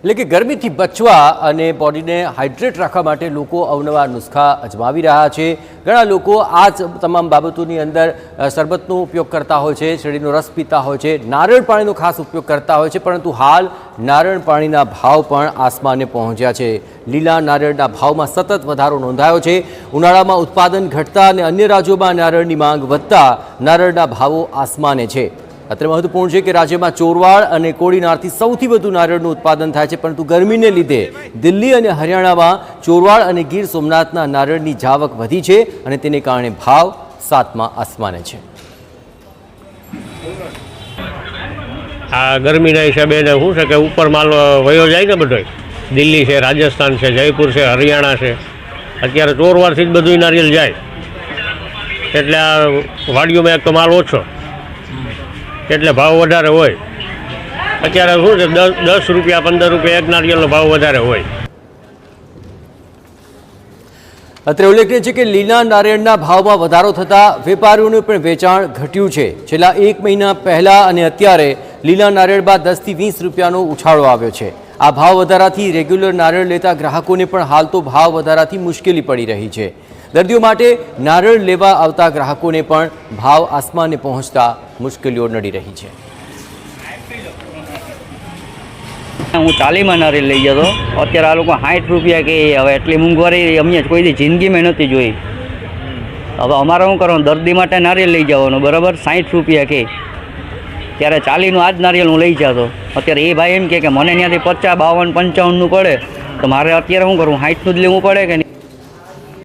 એટલે કે ગરમીથી બચવા અને બોડીને હાઇડ્રેટ રાખવા માટે લોકો અવનવા નુસ્ખા અજમાવી રહ્યા છે। ઘણા લોકો આ જ તમામ બાબતોની અંદર શરબતનો ઉપયોગ કરતા હોય છે, શેરડીનો રસ પીતા હોય છે, નારિયેળ પાણીનો ખાસ ઉપયોગ કરતા હોય છે, પરંતુ હાલ નારિયેળ પાણીના ભાવ પણ આસમાને પહોંચ્યા છે। લીલા નારિયેળના ભાવમાં સતત વધારો નોંધાયો છે। ઉનાળામાં ઉત્પાદન ઘટતા અને અન્ય રાજ્યોમાં નારિયેળની માંગ વધતા નારિયેળના ભાવો આસમાને છે। અત્રે મહત્વપૂર્ણ છે કે રાજ્યમાં ચોરવાડ અને કોડીનારથી સૌથી વધુ નારિયેળનું ઉત્પાદન થાય છે, પરંતુ ગરમીને લીધે દિલ્હી અને હરિયાણામાં ચોરવાડ અને ગીર સોમનાથના નારિયેળની જાવક વધી છે અને તેને કારણે ભાવ સાતમા આસમાને છે। આ ગરમીના હિસાબે શું છે કે ઉપર માલ વયો જાય ને બધો, દિલ્હી છે, રાજસ્થાન છે, જયપુર છે, હરિયાણા છે, અત્યારે ચોરવાડથી જ બધું નારિયેળ જાય, એટલે આ વાડીઓમાં એક તો માલ ઓછો એટલે ભાવ વધારે હોય। અત્યારે શું છે 10 રૂપિયા 15 રૂપિયા એક નારિયેળનો ભાવ વધારે હોય। અત્રે ઉલ્લેખનીય છે કે લીલા નારિયેળના ભાવમાં વધારો થતાં વેપારીઓનું પણ વેચાણ ઘટ્યું છે। છેલ્લા 1 મહિના પહેલાં અને અત્યારે લીલા નારિયેળમાં 10 થી 20 રૂપિયાનો ઉછાળો આવ્યો છે। આ ભાવ વધારાથી રેગ્યુલર નારિયેળ લેતા ગ્રાહકોને પણ હાલ તો ભાવ વધારાથી મુશ્કેલી પડી રહી છે। દર્દીઓ માટે નારિયેળ લેવા આવતા ગ્રાહકોને પણ ભાવ આસમાને પહોંચતા મુશ્કેલીઓ નડી રહી છે। હું 40 નારિયેળ લઈ ગયો હતો, અત્યારે આ લોકો 60 રૂપિયા કે હવે એટલી મોંઘવારી અમે કોઈ દી જિંદગીમાં નથી જોઈ। હવે અમારે શું કરવાનું, દર્દી માટે નારિયેળ લઈ જવાનું બરાબર 60 રૂપિયા કે, ત્યારે 40નું આ જ નારિયેળ હું લઈ જતો, અત્યારે એ ભાઈ એમ કે મને ત્યાંથી 50 52 55નું પડે, તો મારે અત્યારે શું કરવું, 60નું જ લેવું પડે કે નહીં?